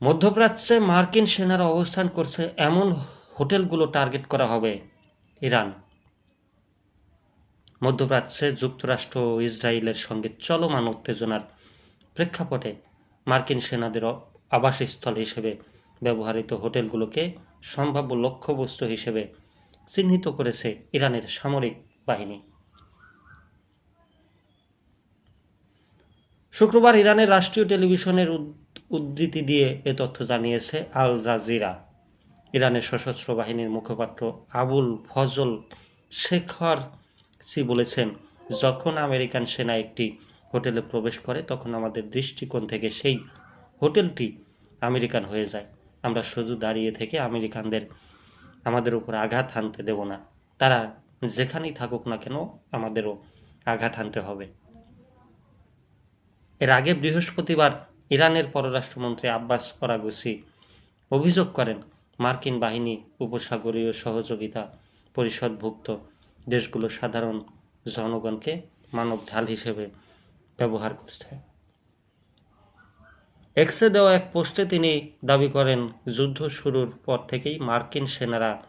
মধ্যপ্রাচ্যে মার্কিন সেনারা অবস্থান করছে এমন হোটেলগুলো টার্গেট করা হবে ইরান। মধ্যপ্রাচ্যে যুক্তরাষ্ট্র ও ইসরায়েলের সঙ্গে চলমান উত্তেজনার প্রেক্ষাপটে মার্কিন সেনাদের আবাসস্থল হিসেবে ব্যবহৃত হোটেলগুলোকে সম্ভাব্য লক্ষ্যবস্তু হিসেবে চিহ্নিত করেছে ইরানের সামরিক বাহিনী। শুক্রবার ইরানের রাষ্ট্রীয় টেলিভিশনের উদ্ধৃতি দিয়ে এ তথ্য জানিয়েছে আল জাজিরা। ইরানের সশস্ত্র বাহিনীর মুখপাত্র আবুল ফজল শেখরচি বলেছেন, যখন আমেরিকান সেনা একটি হোটেলে প্রবেশ করে তখন আমাদের দৃষ্টিকোণ থেকে সেই হোটেলটি আমেরিকান হয়ে যায়। আমরা শুধু দাঁড়িয়ে থেকে আমেরিকানদের আমাদের উপর আঘাত হানতে দেব না। তারা যেখানেই থাকুক না কেন আমাদেরও আঘাত হানতে হবে। এর আগে বৃহস্পতিবার ইরানের পররাষ্ট্রমন্ত্রী আব্বাস আরাগচি অভিযোগ করেন, মার্কিন বাহিনী উপসাগরীয় সহযোগিতা পরিষদভুক্ত দেশগুলো সাধারণ জনগণকে মানব ঢাল হিসেবে ব্যবহার করছে। এক্সে দেওয়া এক পোস্টে তিনি দাবি করেন, যুদ্ধ শুরুর পর থেকেই মার্কিন সেনারা